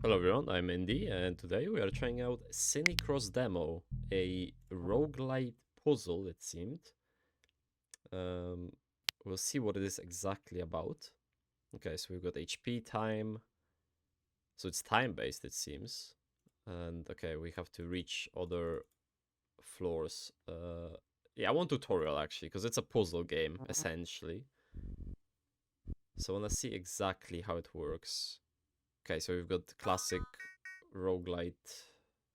Hello everyone, I'm Indy, and today we are trying out CiniCross demo, a roguelite puzzle, it seemed. We'll see what it is exactly about. Okay, so we've got HP, time, so it's time-based, it seems. And okay, we have to reach other floors. Yeah, I want tutorial actually, because it's a puzzle game, essentially. So I want to see exactly how it works. Okay, so we've got classic roguelite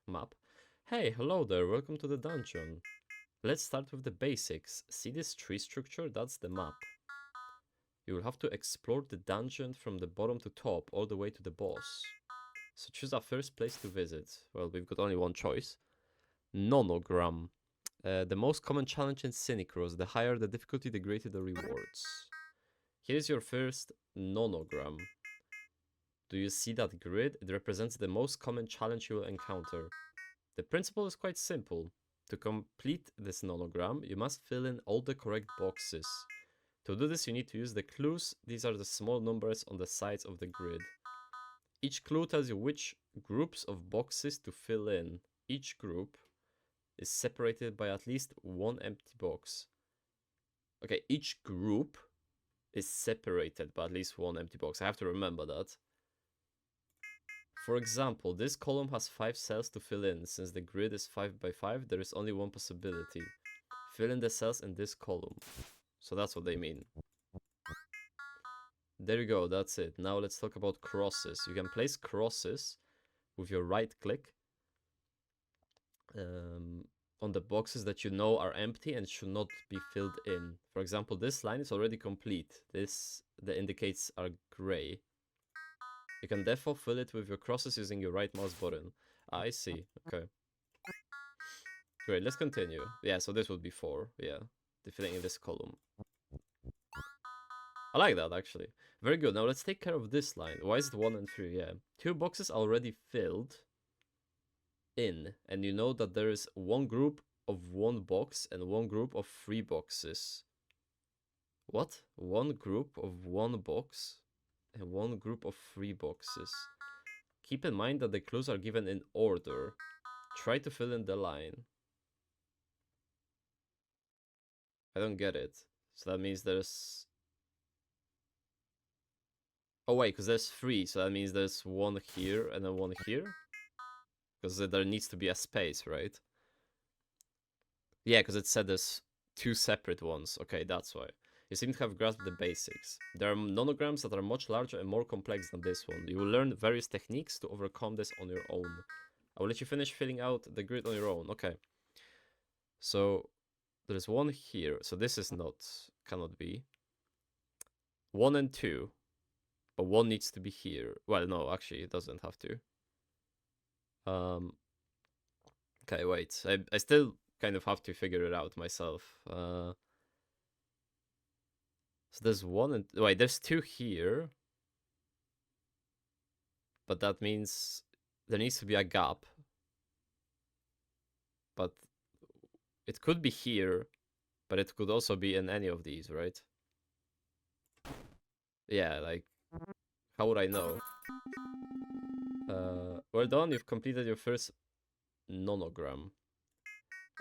map. Hey, hello there, welcome to the dungeon. Let's start with the basics. See this tree structure? That's the map. You will have to explore the dungeon from the bottom to top, all the way to the boss. So choose a first place to visit. Well, we've got only one choice. Nonogram. The most common challenge in CiniCross. The higher the difficulty, the greater the rewards. Here's your first nonogram. Do you see that grid? It represents the most common challenge you will encounter. The principle is quite simple. To complete this nonogram, you must fill in all the correct boxes. To do this, you need to use the clues. These are the small numbers on the sides of the grid. Each clue tells you which groups of boxes to fill in. Each group is separated by at least one empty box. Okay, each group is separated by at least one empty box. I have to remember that. For example, this column has 5 cells to fill in. Since the grid is 5 by 5, there is only one possibility. Fill in the cells in this column. So that's what they mean. There you go, that's it. Now let's talk about crosses. You can place crosses with your right click on the boxes that you know are empty and should not be filled in. For example, this line is already complete. The indicates are gray. You can therefore fill it with your crosses using your right mouse button. I see, okay. Great, let's continue. Yeah, so this would be 4, yeah. The filling in this column. I like that, actually. Very good, now let's take care of this line. Why is it 1 and 3? Yeah. 2 boxes already filled in, and you know that there is one group of 1 box and one group of 3 boxes. What? One group of 1 box and one group of 3 boxes. Keep in mind that the clues are given in order. Try to fill in the line. I don't get it. So that means there's... Oh wait, because there's 3, so that means there's 1 here and then 1 here? Because there needs to be a space, right? Yeah, because it said there's 2 separate ones. Okay, that's why. You seem to have grasped the basics. There are nonograms that are much larger and more complex than this one. You will learn various techniques to overcome this on your own. I will let you finish filling out the grid on your own. Okay. So, there's 1 here. So this is not... cannot be. 1 and 2. But 1 needs to be here. Well, no, actually, it doesn't have to. Okay, wait. I still kind of have to figure it out myself. So there's 1 and... wait, there's 2 here. But that means there needs to be a gap. But it could be here. But it could also be in any of these, right? Yeah, like... how would I know? Well done, you've completed your first nonogram.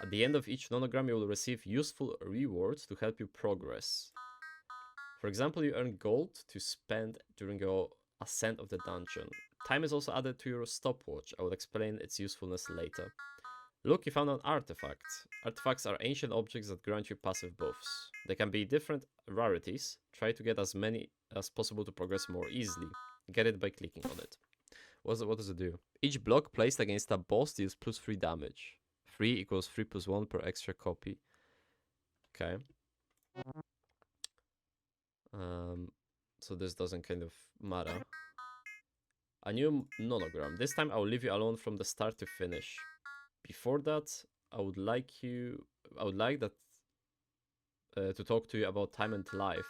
At the end of each nonogram, you will receive useful rewards to help you progress. For example, you earn gold to spend during your ascent of the dungeon. Time is also added to your stopwatch. I will explain its usefulness later. Look, you found an artifact. Artifacts are ancient objects that grant you passive buffs. They can be different rarities. Try to get as many as possible to progress more easily. Get it by clicking on it. What does it do? Each block placed against a boss deals +3 damage. 3 equals 3 + 1 per extra copy. Okay. So this doesn't kind of matter. A new nonogram. This time I will leave you alone from the start to finish. Before that, I would like that to talk to you about time and life.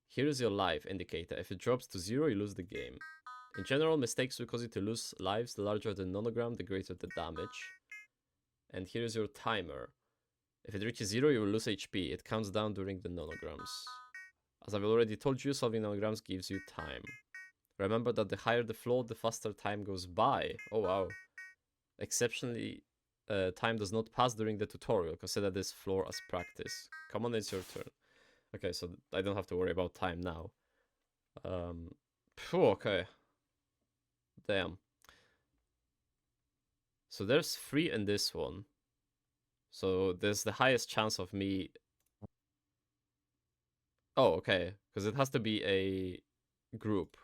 Here is your life indicator. If it drops to 0, you lose the game. In general, mistakes will cause you to lose lives. The larger the nonogram, the greater the damage. And here is your timer. If it reaches 0, you will lose HP. It counts down during the nonograms. As I've already told you, solving nanograms gives you time. Remember that the higher the floor, the faster time goes by. Oh wow. Exceptionally, time does not pass during the tutorial. Consider this floor as practice. Come on, it's your turn. Okay, so I don't have to worry about time now. Okay. Damn. So there's 3 in this one. So there's the highest chance of me... Oh, okay. Because it has to be a group.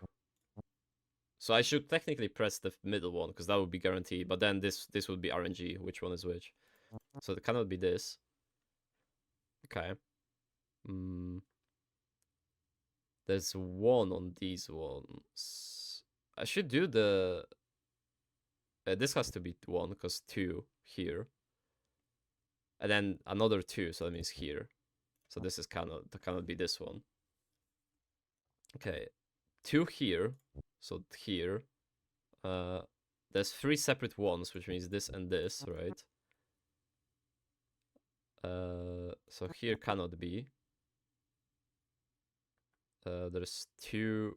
So I should technically press the middle one, because that would be guaranteed. But then this would be RNG, which one is which. So it cannot be this. Okay. There's 1 on these ones. I should do the... this has to be 1, because 2 here. And then another 2, so that means that cannot be this one. Okay. 2 here. So here. There's 3 separate ones, which means this and this, right? So here cannot be. There's 2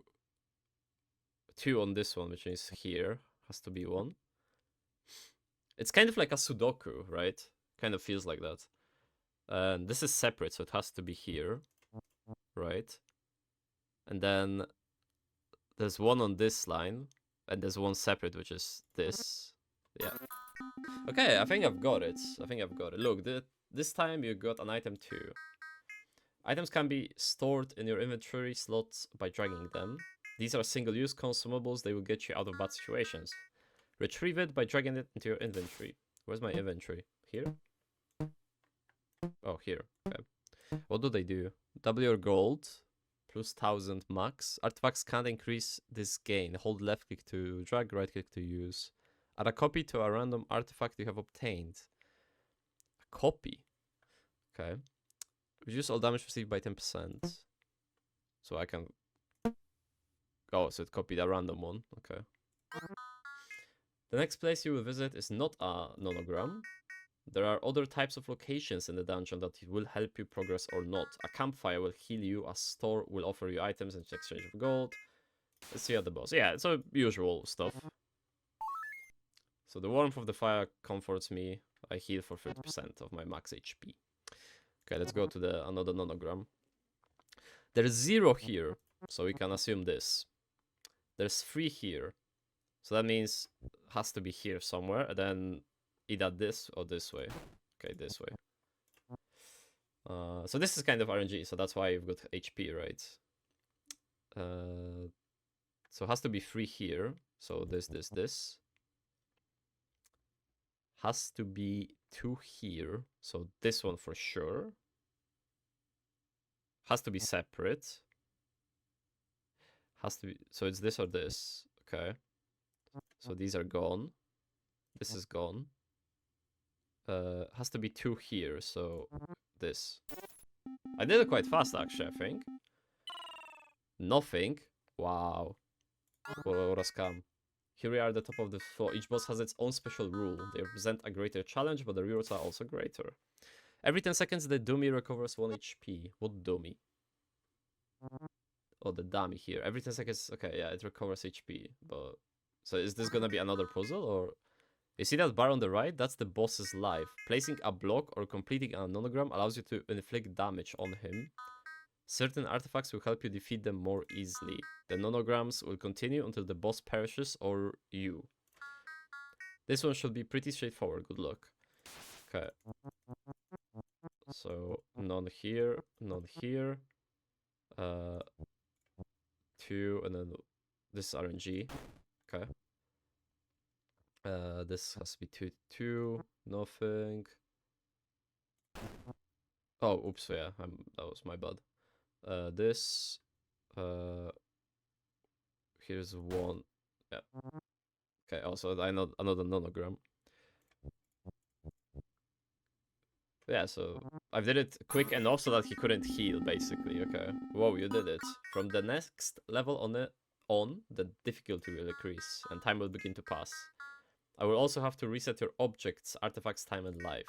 on this one, which means here has to be 1. It's kind of like a sudoku, right? Kind of feels like that. And this is separate, so it has to be here, right? And then there's 1 on this line, and there's 1 separate, which is this. Yeah. Okay, I think I've got it. Look, this time you got an item too. Items can be stored in your inventory slots by dragging them. These are single-use consumables. They will get you out of bad situations. Retrieve it by dragging it into your inventory. Where's my inventory? Here? Oh, here. Okay. What do they do? Double your gold. Plus 1000 max. Artifacts can't increase this gain. Hold left click to drag, right click to use. Add a copy to a random artifact you have obtained. A copy? Okay. Reduce all damage received by 10%. So I can... Oh, so it copied a random one. Okay. The next place you will visit is not a nonogram. There are other types of locations in the dungeon that will help you progress or not. A campfire will heal you. A store will offer you items in exchange for gold. Let's see at the boss. Yeah, it's all usual stuff. So the warmth of the fire comforts me. I heal for 30% of my max HP. Okay, let's go to another nonogram. There's 0 here, so we can assume this. There's 3 here. So that means it has to be here somewhere, and then either this or this way. Okay, this way. So this is kind of RNG, so that's why you've got HP, right? So it has to be 3 here. So this. Has to be 2 here. So this one for sure. Has to be separate. Has to be... So it's this or this. Okay. So these are gone. This is gone. Has to be 2 here, so this. I did it quite fast, actually, I think. Nothing. Wow. What a scam. Here we are at the top of the floor. Each boss has its own special rule. They represent a greater challenge, but the rewards are also greater. Every 10 seconds, the dummy recovers 1 HP. What dummy? Oh, the dummy here. Every 10 seconds... Okay, yeah, it recovers HP. But... So is this gonna be another puzzle, or... You see that bar on the right? That's the boss's life. Placing a block or completing a nonogram allows you to inflict damage on him. Certain artifacts will help you defeat them more easily. The nonograms will continue until the boss perishes or you. This one should be pretty straightforward. Good luck. Okay. So, none here, none here. 2, and then this is RNG. Okay. This has to be 2, nothing. Oh, oops, yeah, that was my bad. This, here's 1, yeah. Okay, also I know another nonogram. Yeah, so I did it quick enough so that he couldn't heal, basically. Okay. Whoa, you did it. From the next level on, the difficulty will increase and time will begin to pass. I will also have to reset your objects, artifacts, time, and life.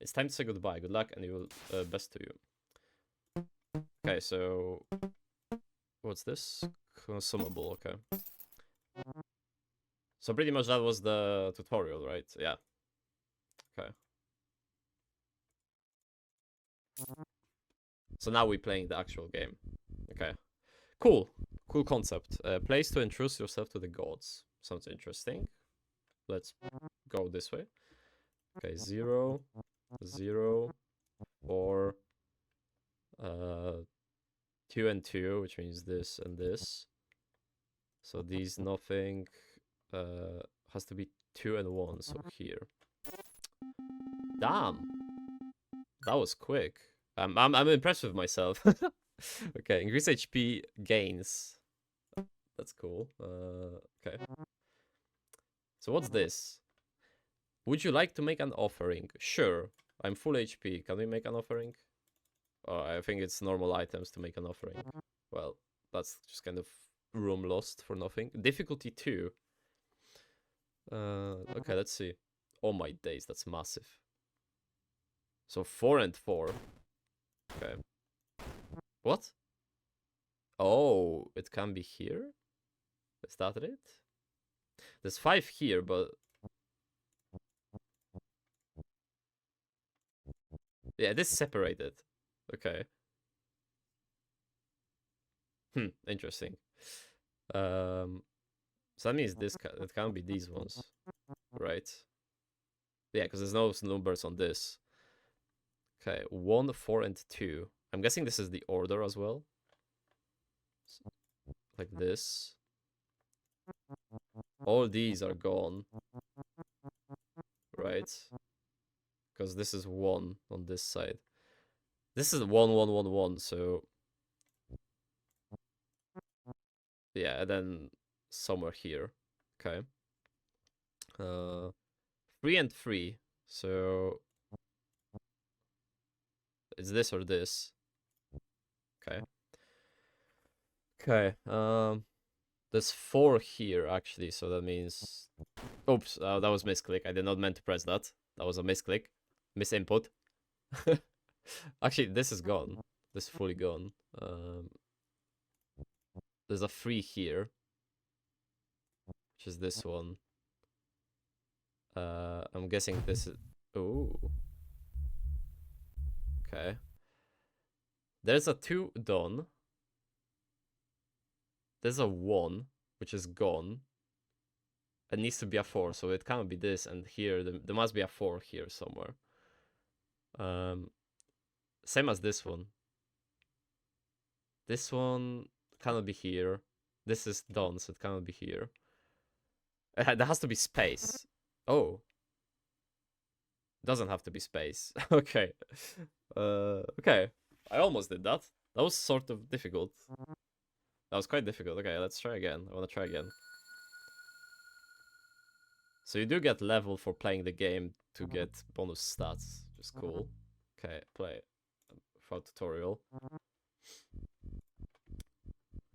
It's time to say goodbye. Good luck, and you will best to you. Okay, so what's this? consumable, okay. So pretty much that was the tutorial, right? Yeah. Okay. So now we're playing the actual game. Okay. Cool. Cool concept. Place to introduce yourself to the gods. Sounds interesting. Let's go this way. Okay, 0, 0, 4, 2 and 2, which means this and this. So these nothing has to be 2 and 1, so here. Damn. That was quick. I'm impressed with myself. Okay, increase HP gains. That's cool. Okay. So what's this? Would you like to make an offering? Sure. I'm full HP. Can we make an offering? Oh, I think it's normal items to make an offering. Well, that's just kind of room lost for nothing. Difficulty 2. Okay, let's see. Oh my days, that's massive. So 4 and 4. Okay. What? Oh, it can be here? Is that it? There's 5 here, but... Yeah, this is separated. Okay. Interesting. So that means it can't be these ones, right? Yeah, because there's no numbers on this. Okay, 1, 4, and 2. I'm guessing this is the order as well. Like this. All these are gone. Right? Because this is 1 on this side. This is 1, 1, 1, 1, so... Yeah, and then somewhere here. Okay. 3 and 3. So... It's this or this. Okay. Okay, there's 4 here, actually, so that means... Oops, that was misclick. I did not meant to press that. That was a misclick. Misinput. Actually, this is gone. This is fully gone. There's a 3 here. Which is this one. I'm guessing this is... Ooh. Okay. There's a 2 done. There's a 1, which is gone. It needs to be a 4, so it can't be this, and here, there must be a 4 here somewhere. Same as this one. This one cannot be here. This is done, so it cannot be here. There has to be space. Oh. Doesn't have to be space. Okay. Okay. I almost did that. That was sort of difficult. That was quite difficult. Okay, let's try again. I want to try again. So you do get level for playing the game to get bonus stats, which is cool. Okay, play. For tutorial.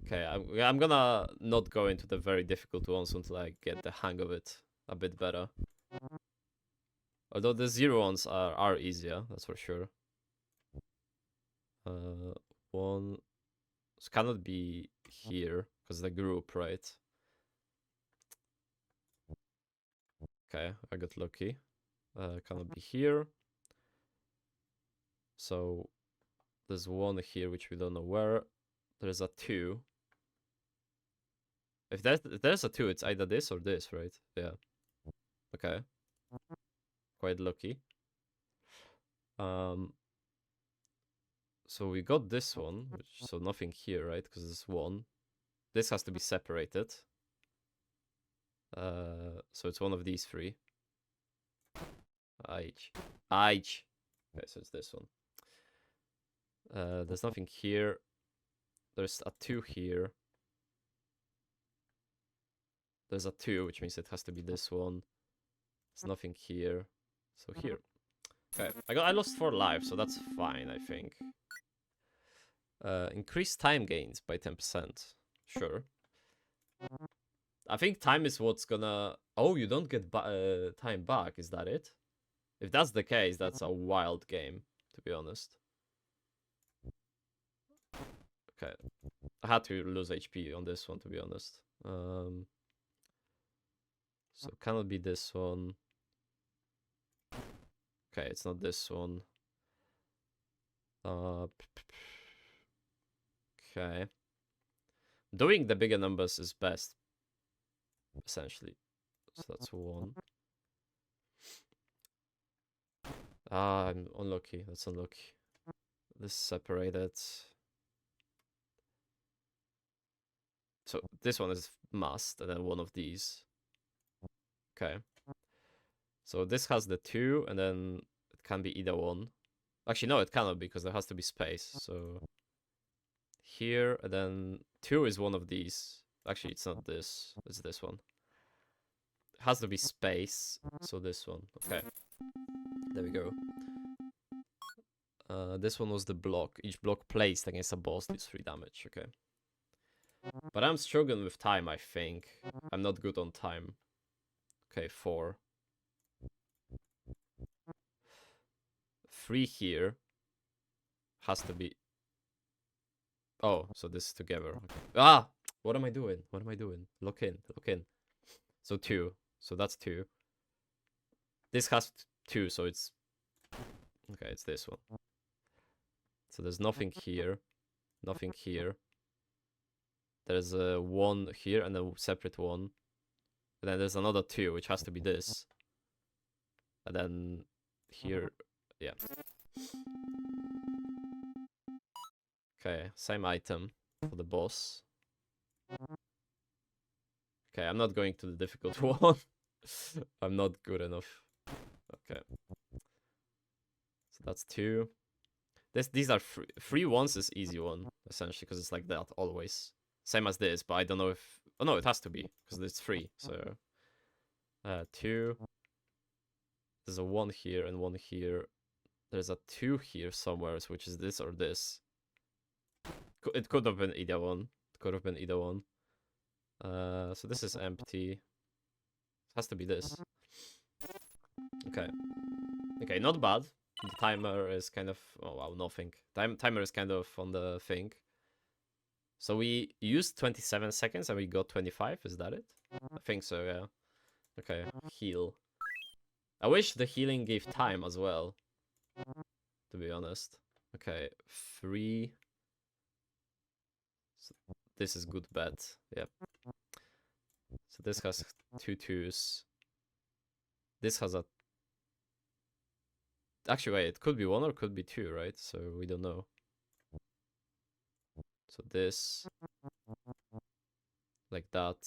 Okay, I'm gonna not go into the very difficult ones until I get the hang of it a bit better. Although the 0 ones are easier, that's for sure. 1... This cannot be here, because the group, right? Okay, I got lucky. Cannot be here. So, there's 1 here, which we don't know where. There's a 2. If there's a 2, it's either this or this, right? Yeah. Okay. Quite lucky. So we got this one, so nothing here, right? Because it's 1. This has to be separated. So it's one of these 3. H. Okay, so it's this one. There's nothing here. There's a 2 here. There's a 2, which means it has to be this one. There's nothing here. So here. Okay, I lost 4 lives, so that's fine, I think. Increase time gains by 10%. Sure. I think time is what's gonna... Oh, you don't get time back, is that it? If that's the case, that's a wild game, to be honest. Okay. I had to lose HP on this one, to be honest. So cannot be this one. Okay, it's not this one. Okay. Doing the bigger numbers is best, essentially. So that's 1. Ah, I'm unlucky. That's unlucky. This separated. So this one is must, and then one of these. Okay. So this has the 2, and then it can be either one. Actually, no, it cannot because there has to be space. So here, and then 2 is one of these. Actually, it's not this. It's this one. It has to be space. So this one. Okay. There we go. This one was the block. Each block placed against a boss deals 3 damage. Okay. But I'm struggling with time, I think. I'm not good on time. Okay, 4. 3 here. Has to be... Oh, so this is together. Okay. Ah! What am I doing? What am I doing? Look in. Look in. So 2. So that's 2. This has 2, so it's... Okay, it's this one. So there's nothing here. Nothing here. There's a 1 here and a separate 1. And then there's another 2, which has to be this. And then here... Yeah. Okay, same item for the boss. Okay, I'm not going to the difficult one. I'm not good enough. Okay. So that's 2. These are 3 ones is easy one, essentially, because it's like that always. Same as this, but I don't know if... Oh no, it has to be, because it's 3, so... 2. There's a 1 here and 1 here. There's a 2 here somewhere, which is this or this. It could have been either one. It could have been either one. So this is empty. It has to be this. Okay. Okay, not bad. The timer is kind of... Oh, wow, nothing. Timer is kind of on the thing. So we used 27 seconds and we got 25, is that it? I think so, yeah. Okay, heal. I wish the healing gave time as well, to be honest. Okay, 3. So this is good bet, yeah. So this has 2 2s. This has a... Actually, wait, it could be 1 or it could be 2, right? So we don't know. So this... Like that.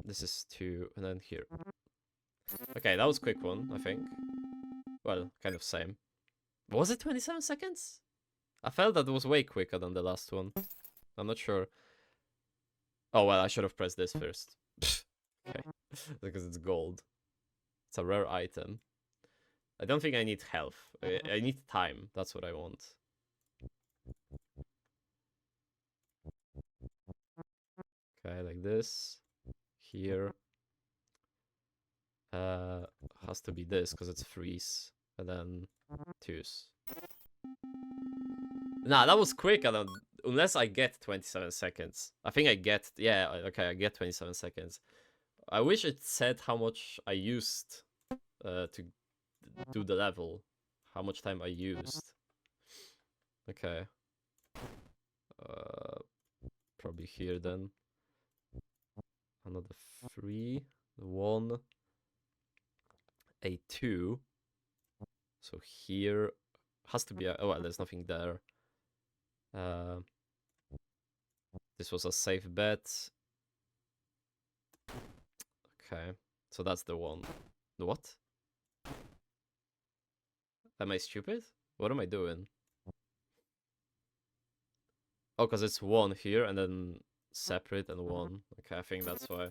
This is 2, and then here. Okay, that was a quick one, I think. Well, kind of same. Was it 27 seconds? I felt that was way quicker than the last one. I'm not sure. Oh, well, I should have pressed this first. Okay, because it's gold. It's a rare item. I don't think I need health. I need time. That's what I want. Okay, like this. Here. Has to be this, because it's 3s. And then 2s. Nah, that was quick. Unless I get 27 seconds. I think I get... Yeah, okay, I get 27 seconds. I wish it said how much I used to do the level. How much time I used. Okay. Probably here then. Another 3. 1. A 2. So here has to be a... Oh, well, there's nothing there. This was a safe bet. Okay. So that's the 1. The what? Am I stupid? What am I doing? Oh, because it's 1 here and then separate and 1. Okay, I think that's why.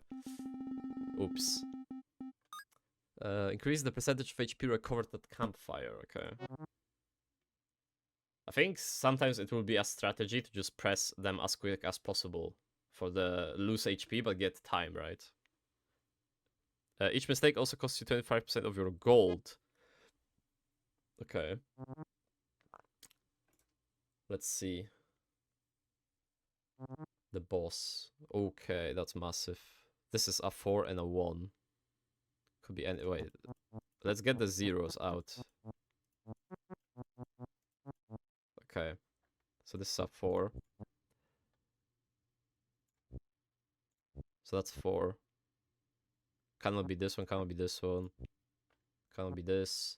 Oops. Increase the percentage of HP recovered at campfire. Okay. I think sometimes it will be a strategy to just press them as quick as possible for the lose HP but get time, right? Each mistake also costs you 25% of your gold. Okay. Let's see. The boss. Okay, that's massive. This is a 4 and a 1. Could be any... Wait. Let's get the zeros out. Okay. So this is a 4. So that's 4. Cannot be this one, cannot be this one. Cannot be this.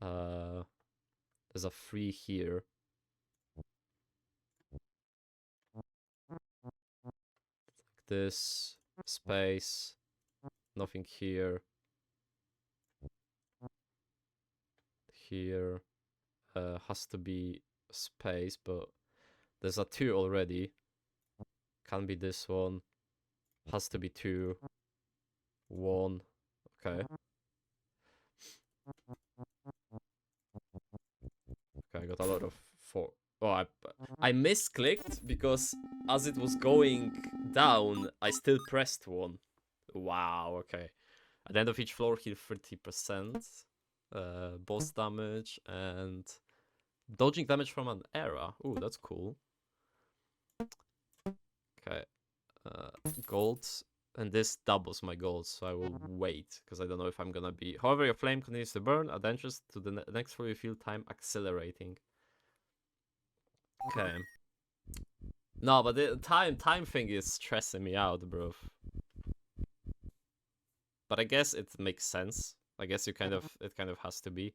There's a 3 here. Like this. Space. Nothing here. Here. Has to be space, but there's a 2 already. Can be this one. Has to be 2. 1. Okay. Okay, I got a lot of 4. Oh, I misclicked because as it was going down, I still pressed 1. Wow, okay. At the end of each floor, heal 30%. Boss damage and dodging damage from an era. Ooh, that's cool. Okay. Gold. And this doubles my gold, so I will wait, because I don't know if I'm gonna be... However, your flame continues to burn. Adventures to the next floor, you feel time accelerating. Okay. No, but the time thing is stressing me out, bro. But I guess it makes sense. I guess it kind of has to be.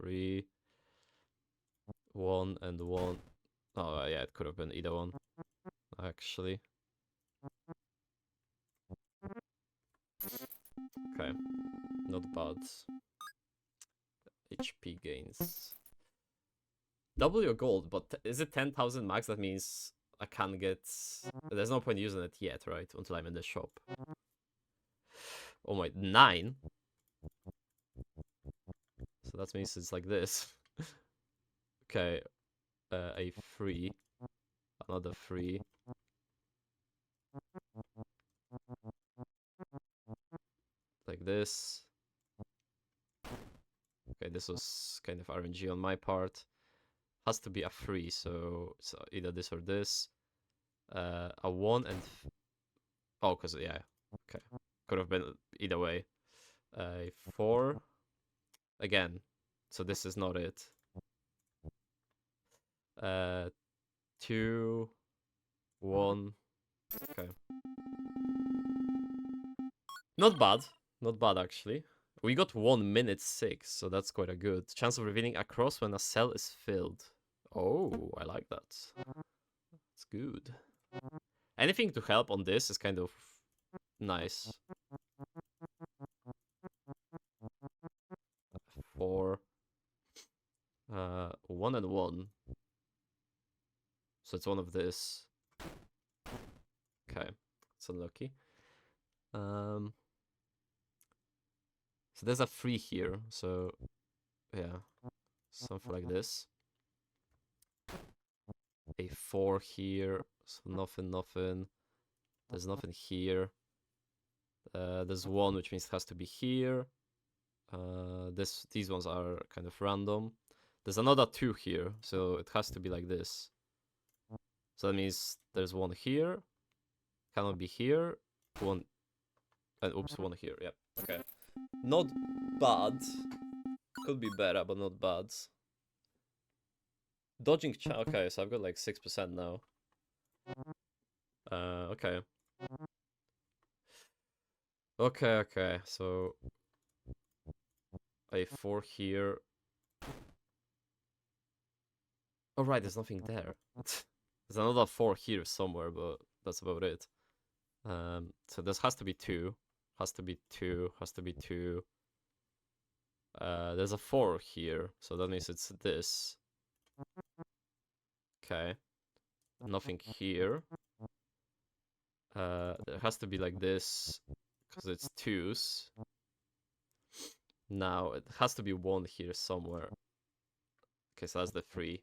3, 1, and 1. Oh, yeah, it could have been either one, actually. Okay, not bad. HP gains. Double your gold, but is it 10,000 max? That means I can't get... There's no point using it yet, right? Until I'm in the shop. Oh my, 9? So that means it's like this. Okay, a 3. Another 3. Like this. Okay, this was kind of RNG on my part. Has to be a 3, so either this or this. A 1 and... Oh, because, yeah. Okay. Could have been either way. 4. Again. So this is not it. 2, 1. Okay. Not bad. Not bad, actually. We got 1 minute 6, so that's quite a good. Chance of revealing a cross when a cell is filled. Oh, I like that. It's good. Anything to help on this is kind of nice. 4. 1 and 1. So it's one of this. Okay, it's unlucky. So there's a 3 here, so yeah, something like this. A 4 here, so nothing. There's nothing here. There's 1, which means it has to be here. These ones are kind of random. There's another 2 here, so it has to be like this. So that means there's 1 here, cannot be here, 1, and oops, 1 here. Yep. Okay. Not bad. Could be better, but not bad. Dodging okay, so I've got like 6% now. Okay. Okay, so a 4 here. Oh right, there's nothing there. There's another 4 here somewhere, but that's about it. So this has to be 2. Has to be 2. Has to be 2. There's a 4 here, so that means it's this. Okay. Nothing here. There has to be like this, because it's 2s. Now, it has to be 1 here somewhere. Okay, so that's the 3.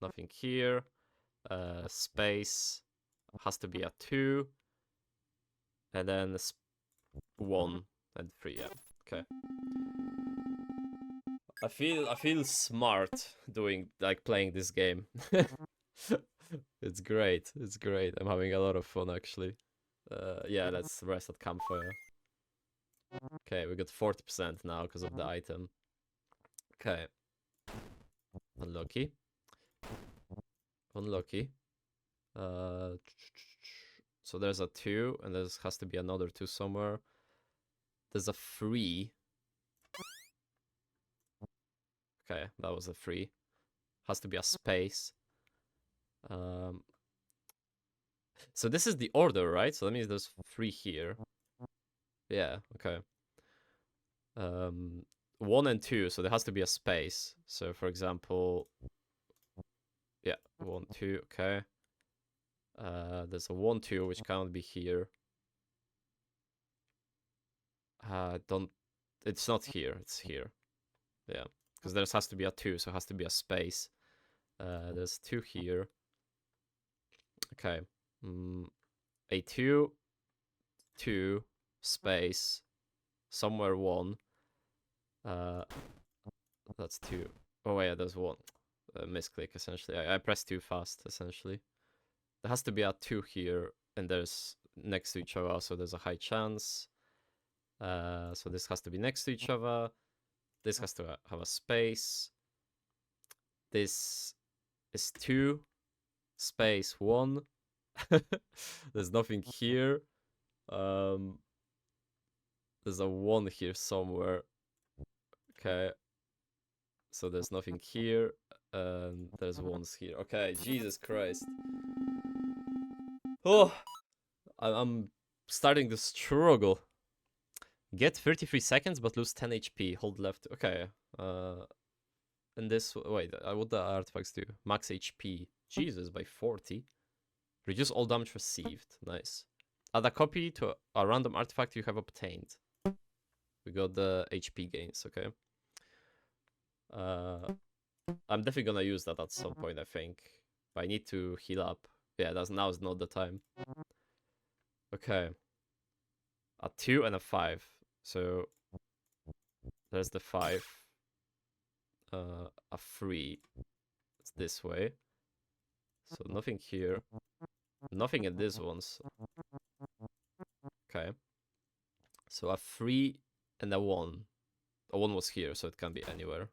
Nothing here. Space. Has to be a 2. And then 1 and 3, yeah. Okay. I feel smart doing, like, playing this game. It's great. It's great. I'm having a lot of fun, actually. Yeah, let's rest at campfire. Okay, we got 40% now because of the item. Okay. Unlucky. Unlucky. So there's a 2, and there has to be another 2 somewhere. There's a 3. Okay, that was a 3. Has to be a space. So this is the order, right? So that means there's 3 here. Yeah, okay. 1 and 2, so there has to be a space. So for example, yeah, 1, 2, okay. There's a 1, 2, which can't be here. It's not here, it's here. Yeah, because there has to be a 2, so it has to be a space. There's 2 here. Okay. A 2, 2, space, somewhere 1. That's 2. Oh yeah, there's 1. Misclick, essentially. I pressed too fast, essentially. There has to be a 2 here, and there's next to each other, so there's a high chance. So this has to be next to each other. This has to have a space. This is 2, space 1. There's nothing here. There's a 1 here somewhere. Okay. So there's nothing here. And there's 1s here. Okay, Jesus Christ. Oh, I'm starting to struggle. Get 33 seconds but lose 10 HP. Hold left. Okay. And this... Wait, what the artifacts do? Max HP. Jesus, by 40. Reduce all damage received. Nice. Add a copy to a random artifact you have obtained. We got the HP gains, okay. I'm definitely gonna use that at some point, I think. But I need to heal up. Yeah, now is not the time. Okay. A 2 and a 5. So there's the 5. A 3. It's this way. So nothing here. Nothing in these ones. Okay. So a 3 and a 1. A 1 was here, so it can be anywhere.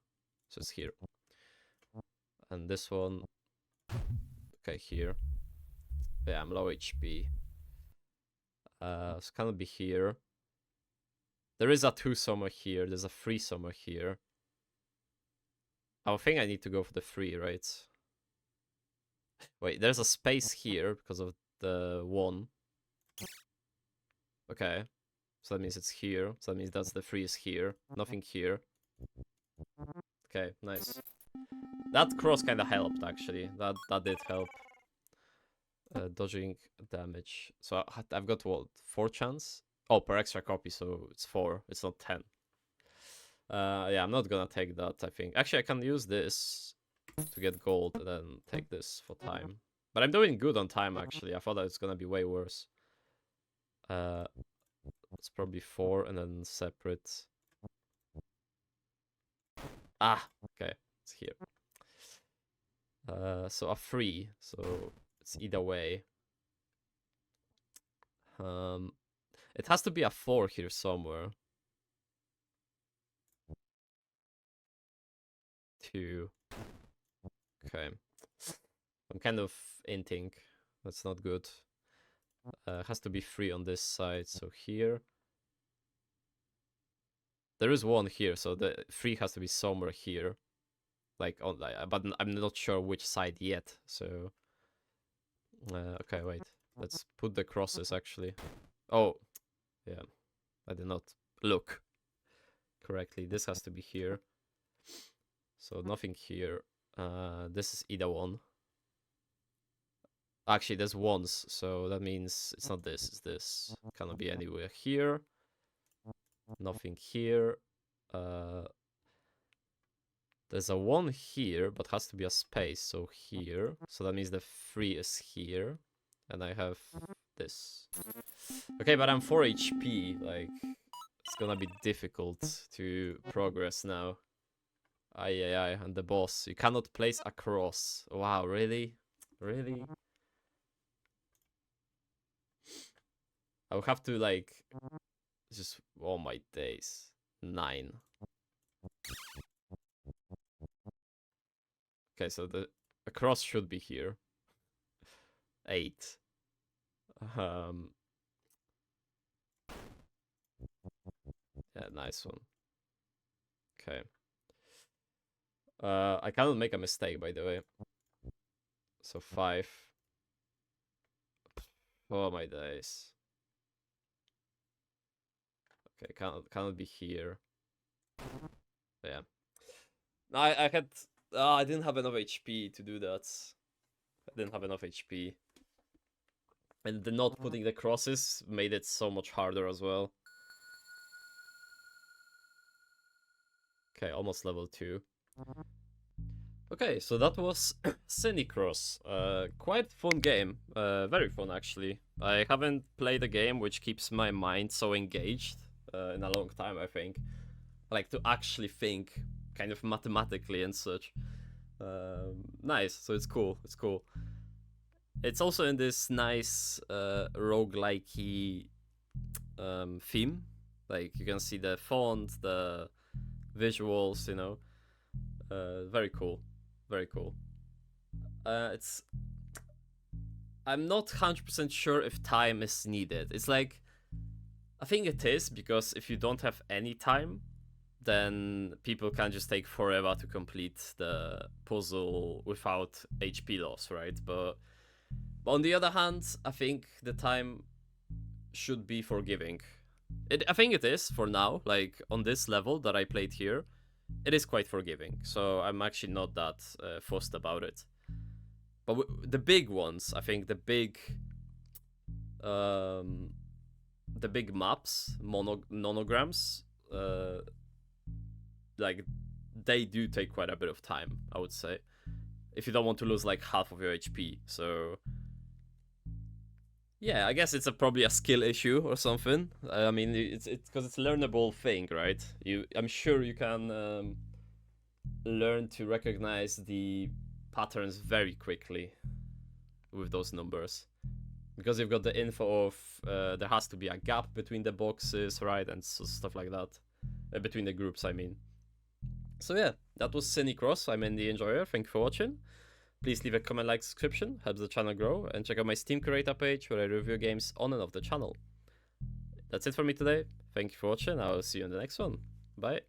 So it's here. And this one... Okay, here. Yeah, I'm low HP. So it cannot be here. There is a 2 somewhere here. There's a 3 somewhere here. I think I need to go for the 3, right? Wait, there's a space here because of the 1. Okay. So that means it's here. So that means that's the 3 is here. Nothing here. Okay, nice. That cross kind of helped, actually. That did help. Dodging damage. So I've got, what, 4 chance? Oh, per extra copy, so it's 4. It's not 10. Yeah, I'm not gonna take that, I think. Actually, I can use this to get gold and then take this for time. But I'm doing good on time, actually. I thought that it's gonna be way worse. It's probably 4 and then separate. Ah, okay. It's here. So a 3. So it's either way. It has to be a 4 here somewhere. 2. Okay. I'm kind of inting. That's not good. Has to be 3 on this side. So here. There is 1 here, so the 3 has to be somewhere here. Like, on, but I'm not sure which side yet, so... okay, wait. Let's put the crosses, actually. Oh, yeah. I did not look correctly. This has to be here. So nothing here. This is either 1. Actually, there's 1s, so that means it's not this, it's this. Cannot be anywhere here. Nothing here. There's a 1 here, but has to be a space, so here. So that means the 3 is here. And I have this. Okay, but I'm 4 HP, like... It's gonna be difficult to progress now. Aye, and the boss. You cannot place across. Wow, really? Really? I'll have to, like, just... Oh my days. 9. Okay, so the across should be here. 8. Yeah, nice one. Okay. I cannot make a mistake, by the way. So 5. Oh my days. Okay, cannot be here. Yeah. No, I had... I didn't have enough HP to do that. I didn't have enough HP. And the not putting the crosses made it so much harder as well. Okay, almost level 2. Okay, so that was CiniCross. Quite fun game. Very fun, actually. I haven't played a game which keeps my mind so engaged in a long time, I think. I like to actually think kind of mathematically and such. Nice, so it's cool. It's cool. It's also in this nice roguelike-y theme. Like, you can see the font, the visuals, you know. Very cool. Very cool. I'm not 100% sure if time is needed. It's like... I think it is, because if you don't have any time, then people can just take forever to complete the puzzle without HP loss, right? But on the other hand, I think the time should be forgiving. I think it is for now. Like, on this level that I played here, it is quite forgiving. So I'm actually not that fussed about it. But the big ones, I think the big maps, nonograms, like, they do take quite a bit of time, I would say, if you don't want to lose like half of your HP. So yeah, I guess it's probably a skill issue or something. I mean, it's because it's a learnable thing, right? I'm sure you can learn to recognize the patterns very quickly with those numbers, because you've got the info of there has to be a gap between the boxes, right, and stuff like that, between the groups, I mean. So yeah, that was CiniCross. I'm Andy Enjoyer. Thank you for watching. Please leave a comment, like, subscription, helps the channel grow, and check out my Steam Curator page where I review games on and off the channel. That's it for me today. Thank you for watching. I'll see you in the next one. Bye.